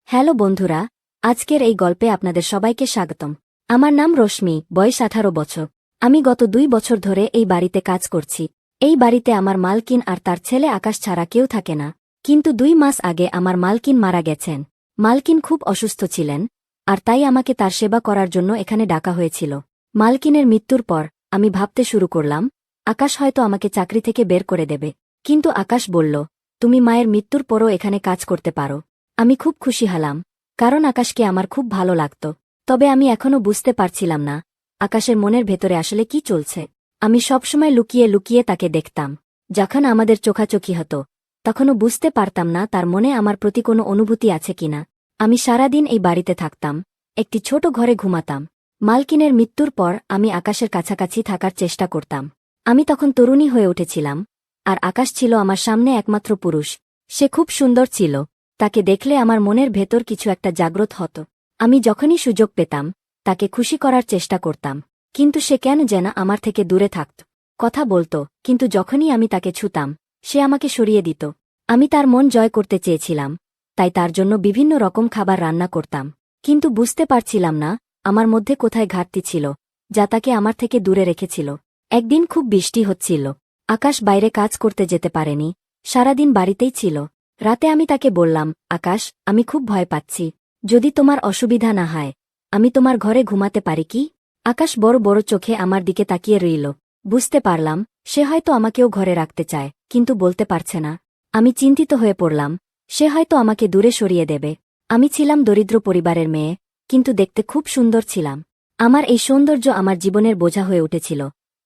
Hello বন্ধুরা, আজকের এই গল্পে আপনাদের সবাইকে স্বাগতম। আমার নাম রশ্মি, বয়স 18 বছর। আমি গত 2 বছর ধরে এই বাড়িতে কাজ করছি। এই বাড়িতে আমার মালকিন আর তার ছেলে আকাশ ছাড়া কেউ থাকে না। কিন্তু 2 মাস আগে আমার মালকিন মারা গেছেন। মালকিন খুব অসুস্থ ছিলেন, আর তাই আমাকে তার সেবা করার জন্য এখানে ডাকা হয়েছিল। মালকিনের মৃত্যুর পর আমি ভাবতে শুরু করলাম, আকাশ হয়তো আমাকে চাকরি থেকে বের করে দেবে। কিন্তু আকাশ বলল, তুমি মায়ের মৃত্যুর পরও এখানে কাজ করতে পারো। আমি খুব খুশি হলাম, কারণ আকাশকে আমার খুব ভালো লাগত। তবে আমি এখনও বুঝতে পারছিলাম না আকাশের মনের ভেতরে আসলে কি চলছে। আমি সবসময় লুকিয়ে লুকিয়ে তাকে দেখতাম। যখন আমাদের চোখাচোখি হতো তখনও বুঝতে পারতাম না তার মনে আমার প্রতি কোনো অনুভূতি আছে কিনা। আমি সারাদিন এই বাড়িতে থাকতাম, একটি ছোট ঘরে ঘুমাতাম। মালকিনের মৃত্যুর পর আমি আকাশের কাছাকাছি থাকার চেষ্টা করতাম। আমি তখন তরুণী হয়ে উঠেছিলাম, আর আকাশ ছিল আমার সামনে একমাত্র পুরুষ। সে খুব সুন্দর ছিল। তাকে দেখলে আমার মনের ভেতর কিছু একটা জাগ্রত হতো। আমি যখনই সুযোগ পেতাম তাকে খুশি করার চেষ্টা করতাম, কিন্তু সে কেন যেন আমার থেকে দূরে থাকত। কথা বলত, কিন্তু যখনই আমি তাকে ছুতাম সে আমাকে সরিয়ে দিত। আমি তার মন জয় করতে চেয়েছিলাম, তাই তার জন্য বিভিন্ন রকম খাবার রান্না করতাম। কিন্তু বুঝতে পারছিলাম না আমার মধ্যে কোথায় ঘাটতি ছিল, যা তাকে আমার থেকে দূরে রেখেছিল। একদিন খুব বৃষ্টি হচ্ছিল। আকাশ বাইরে কাজ করতে যেতে পারেনি, সারাদিন বাড়িতেই ছিল। রাতে আমি তাকে বললাম, আকাশ, আমি খুব ভয় পাচ্ছি। যদি তোমার অসুবিধা না হয় আমি তোমার ঘরে ঘুমাতে পারি কি? আকাশ বড় বড় চোখে আমার দিকে তাকিয়ে রইল। বুঝতে পারলাম সে হয়তো আমাকেও ঘরে রাখতে চায়, কিন্তু বলতে পারছে না। আমি চিন্তিত হয়ে পড়লাম, সে হয়তো আমাকে দূরে সরিয়ে দেবে। আমি ছিলাম দরিদ্র পরিবারের মেয়ে, কিন্তু দেখতে খুব সুন্দর ছিলাম। আমার এই সৌন্দর্য আমার জীবনের বোঝা হয়ে উঠেছিল,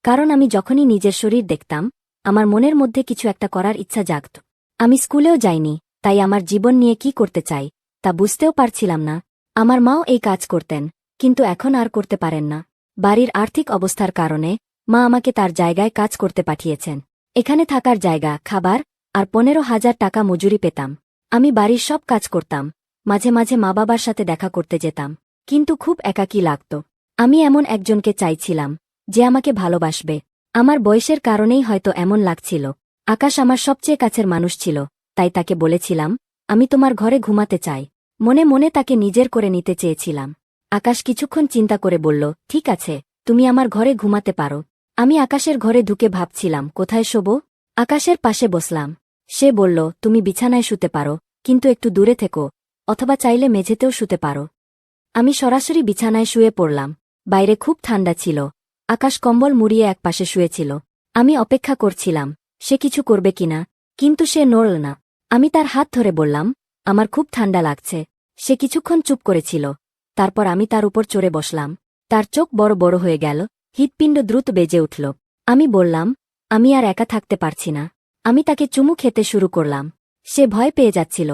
কারণ আমি যখনই নিজের শরীর দেখতাম আমার মনের মধ্যে কিছু একটা করার ইচ্ছা জাগত। আমি স্কুলেও যাইনি, তাই আমার জীবন নিয়ে কি করতে চাই তা বুঝতেও পারছিলাম না। আমার মাও এই কাজ করতেন, কিন্তু এখন আর করতে পারেন না। বাড়ির আর্থিক অবস্থার কারণে মা আমাকে তার জায়গায় কাজ করতে পাঠিয়েছেন। এখানে থাকার জায়গা, খাবার আর 15,000 টাকা মজুরি পেতাম। আমি বাড়ির সব কাজ করতাম, মাঝে মাঝে মা বাবার সাথে দেখা করতে যেতাম, কিন্তু খুব একাকী লাগত। আমি এমন একজনকে চাইছিলাম যে আমাকে ভালোবাসবে। আমার বয়সের কারণেই হয়তো এমন লাগছিল। আকাশ আমার সবচেয়ে কাছের মানুষ ছিল, তাই তাকে বলেছিলাম, আমি তোমার ঘরে ঘুমাতে চাই। মনে মনে তাকে নিজের করে নিতে চেয়েছিলাম। আকাশ কিছুক্ষণ চিন্তা করে বলল, ঠিক আছে, তুমি আমার ঘরে ঘুমাতে পারো। আমি আকাশের ঘরে ঢুকে ভাবছিলাম কোথায় শোবো। আকাশের পাশে বসলাম। সে বলল, তুমি বিছানায় শুতে পারো, কিন্তু একটু দূরে থেকো, অথবা চাইলে মেঝেতেও শুতে পারো। আমি সরাসরি বিছানায় শুয়ে পড়লাম। বাইরে খুব ঠান্ডা ছিল। আকাশ কম্বল মুড়িয়ে একপাশে শুয়েছিল। আমি অপেক্ষা করছিলাম সে কিছু করবে কিনা, কিন্তু সে নড়ল না। আমি তার হাত ধরে বললাম, আমার খুব ঠান্ডা লাগছে। সে কিছুক্ষণ চুপ করেছিল। তারপর আমি তার উপর চড়ে বসলাম। তার চোখ বড় বড় হয়ে গেল, হৃৎপিণ্ড দ্রুত বেজে উঠল। আমি বললাম, আমি আর একা থাকতে পারছি না। আমি তাকে চুমু খেতে শুরু করলাম। সে ভয় পেয়ে যাচ্ছিল।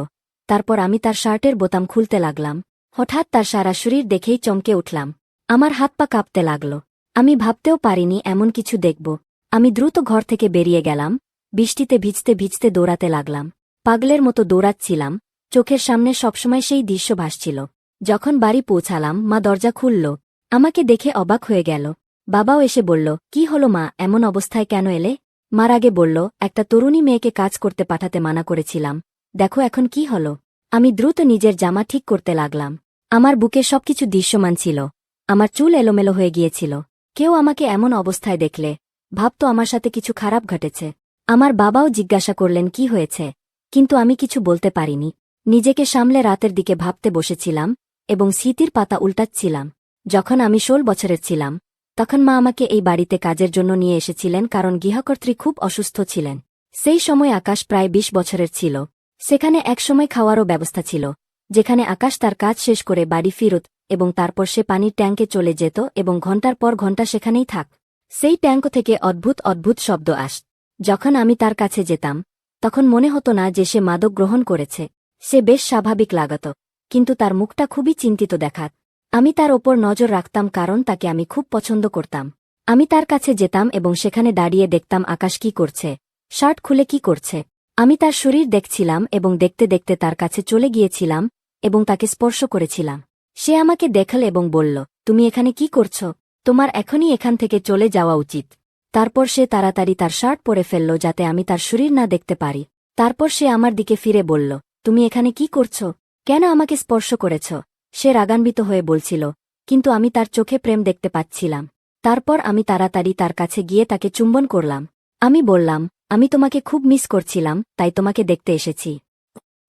তারপর আমি তার শার্টের বোতাম খুলতে লাগলাম। হঠাৎ তার সারা শরীর দেখেই চমকে উঠলাম। আমার হাত পা কাঁপতে লাগল। আমি ভাবতেও পারিনি এমন কিছু দেখব। আমি দ্রুত ঘর থেকে বেরিয়ে গেলাম। বৃষ্টিতে ভিজতে ভিজতে দৌড়াতে লাগলাম। পাগলের মতো দৌড়াচ্ছিলাম, চোখের সামনে সবসময় সেই দৃশ্য ভাসছিল। যখন বাড়ি পৌঁছালাম মা দরজা খুলল। আমাকে দেখে অবাক হয়ে গেল। বাবাও এসে বলল, কি হলো মা, এমন অবস্থায় কেন এলে? মার আগে বলল, একটা তরুণী মেয়েকে কাজ করতে পাঠাতে মানা করেছিলাম, দেখো এখন কি হলো। আমি দ্রুত নিজের জামা ঠিক করতে লাগলাম। আমার বুকে সবকিছু দৃশ্যমান ছিল। আমার চুল এলোমেলো হয়ে গিয়েছিল। কেউ আমাকে এমন অবস্থায় দেখলে ভাবত আমার সাথে কিছু খারাপ ঘটেছে। আমার বাবাও জিজ্ঞাসা করলেন কি হয়েছে, কিন্তু আমি কিছু বলতে পারিনি। নিজেকে সামলে রাতের দিকে ভাবতে বসেছিলাম এবং স্মৃতির পাতা উল্টাচ্ছিলাম। যখন আমি 16 বছরের ছিলাম তখন মা আমাকে এই বাড়িতে কাজের জন্য নিয়ে এসেছিলেন, কারণ গৃহকর্ত্রী খুব অসুস্থ ছিলেন। সেই সময় আকাশ প্রায় 20 বছরের ছিল। সেখানে একসময় খাওয়ারও ব্যবস্থা ছিল, যেখানে আকাশ তার কাজ শেষ করে বাড়ি ফিরত এবং তারপর সে পানির ট্যাঙ্কে চলে যেত এবং ঘণ্টার পর ঘণ্টা সেখানেই থাক। সেই ট্যাঙ্ক থেকে অদ্ভুত অদ্ভুত শব্দ আসত। যখন আমি তার কাছে যেতাম তখন মনে হতো না যে সে মাদক গ্রহণ করেছে। সে বেশ স্বাভাবিক লাগত, কিন্তু তার মুখটা খুবই চিন্তিত দেখাত। আমি তার ওপর নজর রাখতাম, কারণ তাকে আমি খুব পছন্দ করতাম। আমি তার কাছে যেতাম এবং সেখানে দাঁড়িয়ে দেখতাম আকাশ কি করছে, শার্ট খুলে কি করছে। আমি তার শরীর দেখছিলাম এবং দেখতে দেখতে তার কাছে চলে গিয়েছিলাম এবং তাকে স্পর্শ করেছিলাম। সে আমাকে দেখল এবং বলল, তুমি এখানে কি করছ? তোমার এখনই এখান থেকে চলে যাওয়া উচিত। তারপর সে তাড়াতাড়ি তার শার্ট পরে ফেলল যাতে আমি তার শরীর না দেখতে পারি। তারপর সে আমার দিকে ফিরে বলল, তুমি এখানে কি করছ? কেন আমাকে স্পর্শ করেছ? সে রাগান্বিত হয়ে বলছিল, কিন্তু আমি তার চোখে প্রেম দেখতে পাচ্ছিলাম। তারপর আমি তাড়াতাড়ি তার কাছে গিয়ে তাকে চুম্বন করলাম। আমি বললাম, আমি তোমাকে খুব মিস করছিলাম, তাই তোমাকে দেখতে এসেছি।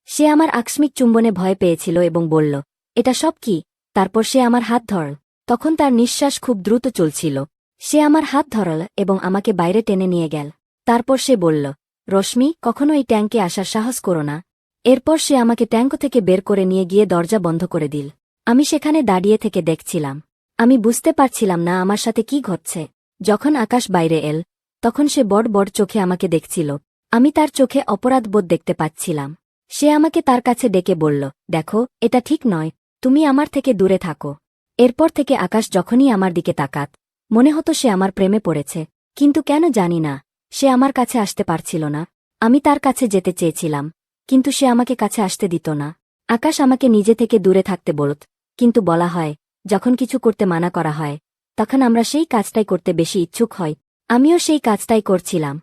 সে আমার আকস্মিক চুম্বনে ভয় পেয়েছিল এবং বলল, এটা সব কি? তারপর সে আমার হাত ধরল। তখন তার নিঃশ্বাস খুব দ্রুত চলছিল। সে আমার হাত ধরল এবং আমাকে বাইরে টেনে নিয়ে গেল। তারপর সে বলল, রশ্মি, কখনো এই ট্যাঙ্কে আসার সাহস করো না। এরপর সে আমাকে ট্যাঙ্ক থেকে বের করে নিয়ে গিয়ে দরজা বন্ধ করে দিল। আমি সেখানে দাঁড়িয়ে থেকে দেখছিলাম। আমি বুঝতে পারছিলাম না আমার সাথে কি ঘটছে। যখন আকাশ বাইরে এল, তখন সে বড় বড় চোখে আমাকে দেখছিল। আমি তার চোখে অপরাধবোধ দেখতে পাচ্ছিলাম। সে আমাকে তার কাছে ডেকে বলল, দেখো, এটা ঠিক নয়, তুমি আমার থেকে দূরে থাকো। এরপর থেকে আকাশ যখনই আমার দিকে তাকাত, মনে হতো সে আমার প্রেমে পড়েছে। কিন্তু কেন জানি না, সে আমার কাছে আসতে পারছিল না। আমি তার কাছে যেতে চেয়েছিলাম, কিন্তু সে আমাকে কাছে আসতে দিত না। আকাশ আমাকে নিজে থেকে দূরে থাকতে বলত, কিন্তু বলা হয়, যখন কিছু করতে মানা করা হয়, তখন আমরা সেই কাজটাই করতে বেশি ইচ্ছুক হই। আমিও সেই কাজটাই করছিলাম।